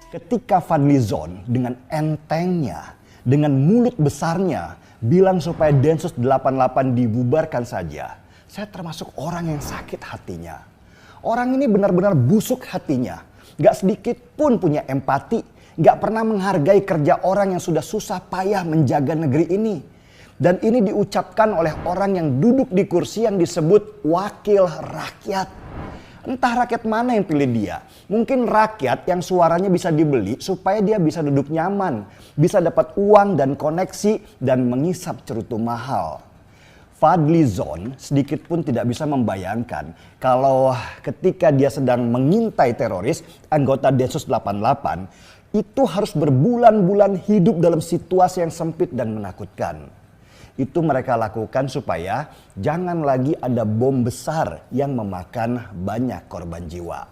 Ketika Fadlizon dengan entengnya, dengan mulut besarnya bilang supaya Densus 88 dibubarkan saja, saya termasuk orang yang sakit hatinya. Orang ini benar-benar busuk hatinya, gak sedikit pun punya empati, gak pernah menghargai kerja orang yang sudah susah payah menjaga negeri ini. Dan ini diucapkan oleh orang yang duduk di kursi yang disebut wakil rakyat. Entah rakyat mana yang pilih dia. Mungkin rakyat yang suaranya bisa dibeli supaya dia bisa duduk nyaman, bisa dapat uang dan koneksi dan mengisap cerutu mahal. Fadlizon sedikit pun tidak bisa membayangkan kalau ketika dia sedang mengintai teroris anggota Densus 88 itu harus berbulan-bulan hidup dalam situasi yang sempit dan menakutkan. Itu mereka lakukan supaya jangan lagi ada bom besar yang memakan banyak korban jiwa.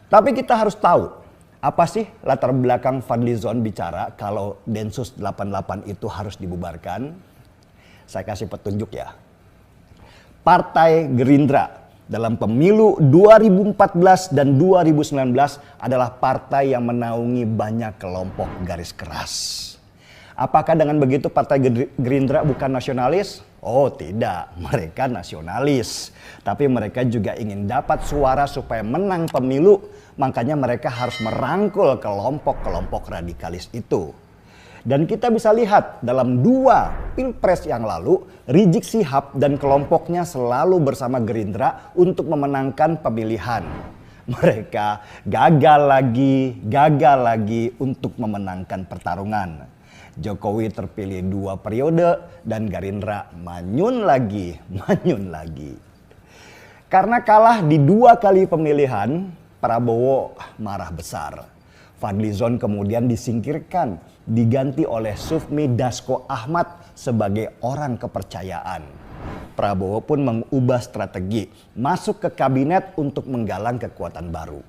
Tapi kita harus tahu, apa sih latar belakang Fadlizon bicara kalau Densus 88 itu harus dibubarkan? Saya kasih petunjuk ya. Partai Gerindra dalam pemilu 2014 dan 2019 adalah partai yang menaungi banyak kelompok garis keras. Apakah dengan begitu Partai Gerindra bukan nasionalis? Oh tidak, mereka nasionalis. Tapi mereka juga ingin dapat suara supaya menang pemilu. Makanya mereka harus merangkul kelompok-kelompok radikalis itu. Dan kita bisa lihat dalam 2 pilpres yang lalu, Rizik Syihab dan kelompoknya selalu bersama Gerindra untuk memenangkan pemilihan. Mereka gagal lagi untuk memenangkan pertarungan. Jokowi terpilih 2 periode dan Gerindra manyun lagi. Karena kalah di 2 kali pemilihan, Prabowo marah besar. Fadlizon kemudian disingkirkan, diganti oleh Sufmi Dasko Ahmad sebagai orang kepercayaan. Prabowo pun mengubah strategi, masuk ke kabinet untuk menggalang kekuatan baru.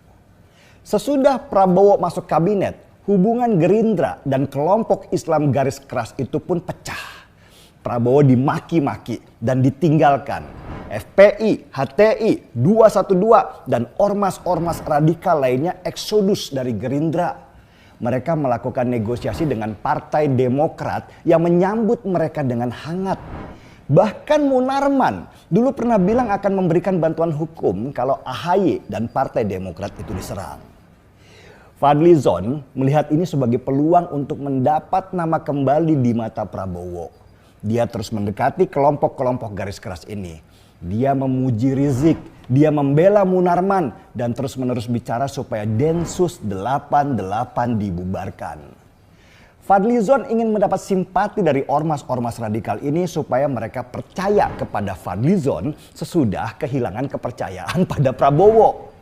Sesudah Prabowo masuk kabinet, hubungan Gerindra dan kelompok Islam garis keras itu pun pecah. Prabowo dimaki-maki dan ditinggalkan. FPI, HTI, 212 dan ormas-ormas radikal lainnya eksodus dari Gerindra. Mereka melakukan negosiasi dengan Partai Demokrat yang menyambut mereka dengan hangat. Bahkan Munarman dulu pernah bilang akan memberikan bantuan hukum kalau AHY dan Partai Demokrat itu diserang. Fadlizon melihat ini sebagai peluang untuk mendapat nama kembali di mata Prabowo. Dia terus mendekati kelompok-kelompok garis keras ini. Dia memuji Rizik, dia membela Munarman dan terus-menerus bicara supaya Densus 88 dibubarkan. Fadlizon ingin mendapat simpati dari ormas-ormas radikal ini supaya mereka percaya kepada Fadlizon sesudah kehilangan kepercayaan pada Prabowo.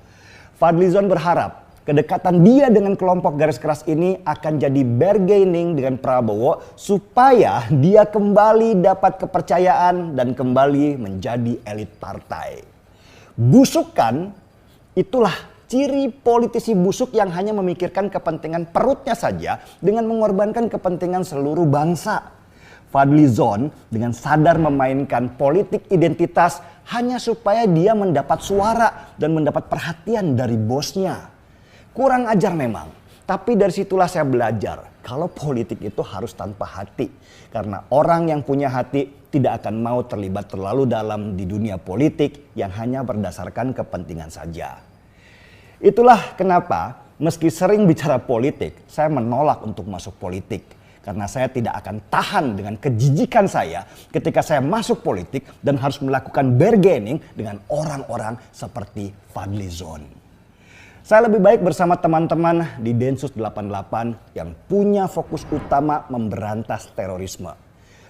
Fadlizon berharap kedekatan dia dengan kelompok garis keras ini akan jadi bargaining dengan Prabowo supaya dia kembali dapat kepercayaan dan kembali menjadi elit partai. Busuk kan? Itulah ciri politisi busuk yang hanya memikirkan kepentingan perutnya saja dengan mengorbankan kepentingan seluruh bangsa. Fadlizon dengan sadar memainkan politik identitas hanya supaya dia mendapat suara dan mendapat perhatian dari bosnya. Kurang ajar memang, tapi dari situlah saya belajar kalau politik itu harus tanpa hati. Karena orang yang punya hati tidak akan mau terlibat terlalu dalam di dunia politik yang hanya berdasarkan kepentingan saja. Itulah kenapa meski sering bicara politik, saya menolak untuk masuk politik. Karena saya tidak akan tahan dengan kejijikan saya ketika saya masuk politik dan harus melakukan bargaining dengan orang-orang seperti Fadlizon. Saya lebih baik bersama teman-teman di Densus 88 yang punya fokus utama memberantas terorisme.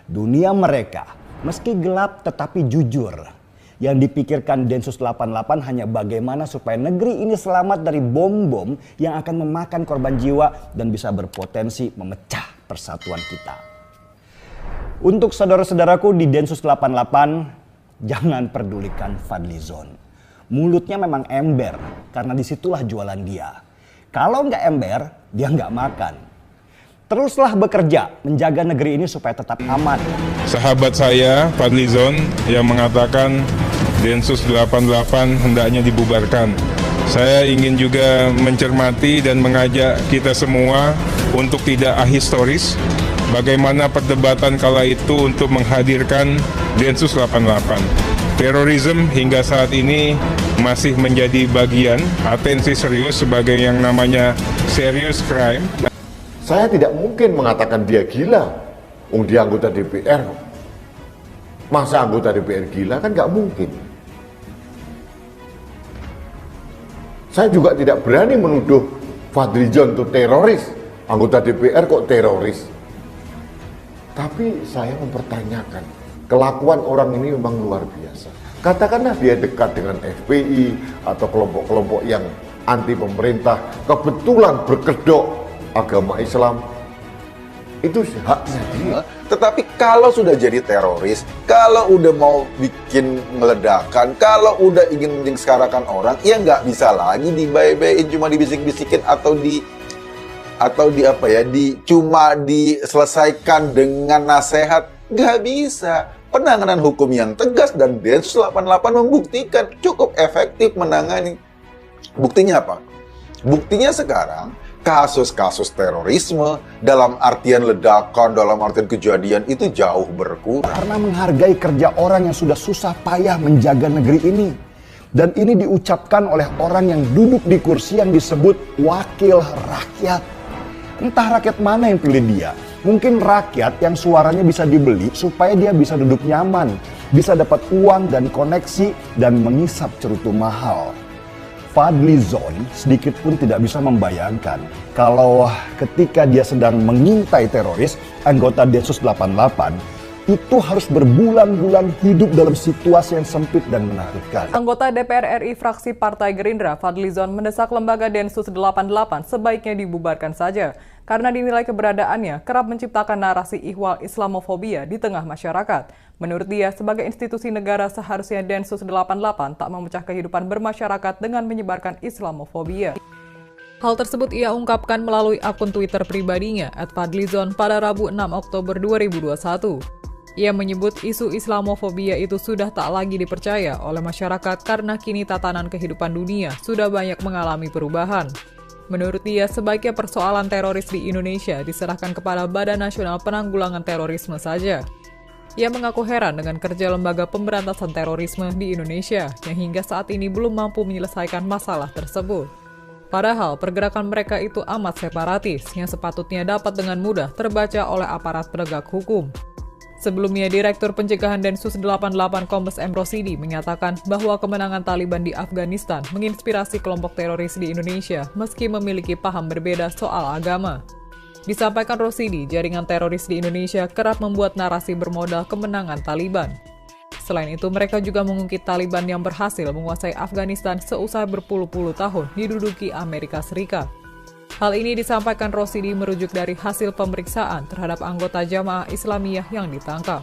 Dunia mereka meski gelap tetapi jujur. Yang dipikirkan Densus 88 hanya bagaimana supaya negeri ini selamat dari bom-bom yang akan memakan korban jiwa dan bisa berpotensi memecah persatuan kita. Untuk saudara-saudaraku di Densus 88, jangan pedulikan Fadlizon. Mulutnya memang ember, karena disitulah jualan dia. Kalau nggak ember, dia nggak makan. Teruslah bekerja, menjaga negeri ini supaya tetap aman. Sahabat saya, Fadlizon, yang mengatakan Densus 88 hendaknya dibubarkan. Saya ingin juga mencermati dan mengajak kita semua untuk tidak ahistoris. Bagaimana perdebatan kala itu untuk menghadirkan Densus 88. Terorisme hingga saat ini masih menjadi bagian atensi serius sebagai yang namanya serious crime. Saya tidak mungkin mengatakan dia gila. Dia anggota DPR. Masa anggota DPR gila? Kan nggak mungkin. Saya juga tidak berani menuduh Fadlizon itu teroris. Anggota DPR kok teroris? Tapi saya mempertanyakan, kelakuan orang ini memang luar biasa. Katakanlah dia dekat dengan FPI atau kelompok-kelompok yang anti pemerintah, kebetulan berkedok agama Islam, itu haknya dia. Tetapi kalau sudah jadi teroris, kalau udah mau bikin meledakan, kalau udah ingin menyengsarakan orang, ya nggak bisa lagi dibaik-baikin, cuma dibisik-bisikin cuma diselesaikan dengan nasihat. Nggak bisa. Penanganan hukum yang tegas dan Densus 88 membuktikan cukup efektif menangani. Buktinya apa? Buktinya sekarang kasus-kasus terorisme dalam artian ledakan, dalam artian kejadian itu jauh berkurang. Karena menghargai kerja orang yang sudah susah payah menjaga negeri ini. Dan ini diucapkan oleh orang yang duduk di kursi yang disebut wakil rakyat. Entah rakyat mana yang pilih dia. Mungkin rakyat yang suaranya bisa dibeli supaya dia bisa duduk nyaman, bisa dapat uang dan koneksi dan mengisap cerutu mahal. Fadlizon sedikit pun tidak bisa membayangkan kalau ketika dia sedang mengintai teroris, anggota Densus 88 itu harus berbulan-bulan hidup dalam situasi yang sempit dan menakutkan. Anggota DPR RI fraksi Partai Gerindra, Fadlizon, mendesak lembaga Densus 88 sebaiknya dibubarkan saja karena dinilai keberadaannya kerap menciptakan narasi ihwal Islamofobia di tengah masyarakat. Menurut dia, sebagai institusi negara seharusnya Densus 88 tak memecah kehidupan bermasyarakat dengan menyebarkan Islamofobia. Hal tersebut ia ungkapkan melalui akun Twitter pribadinya @fadlizon pada Rabu 6 Oktober 2021. Ia menyebut isu Islamofobia itu sudah tak lagi dipercaya oleh masyarakat karena kini tatanan kehidupan dunia sudah banyak mengalami perubahan. Menurut dia, sebaiknya persoalan teroris di Indonesia diserahkan kepada Badan Nasional Penanggulangan Terorisme saja. Ia mengaku heran dengan kerja lembaga pemberantasan terorisme di Indonesia yang hingga saat ini belum mampu menyelesaikan masalah tersebut. Padahal pergerakan mereka itu amat separatis yang sepatutnya dapat dengan mudah terbaca oleh aparat penegak hukum. Sebelumnya, Direktur Pencegahan Densus 88 Kombes M. Rosidi menyatakan bahwa kemenangan Taliban di Afghanistan menginspirasi kelompok teroris di Indonesia meski memiliki paham berbeda soal agama. Disampaikan Rosidi, jaringan teroris di Indonesia kerap membuat narasi bermodal kemenangan Taliban. Selain itu, mereka juga mengungkit Taliban yang berhasil menguasai Afghanistan seusai berpuluh-puluh tahun diduduki Amerika Serikat. Hal ini disampaikan Rosidi merujuk dari hasil pemeriksaan terhadap anggota Jamaah Islamiyah yang ditangkap.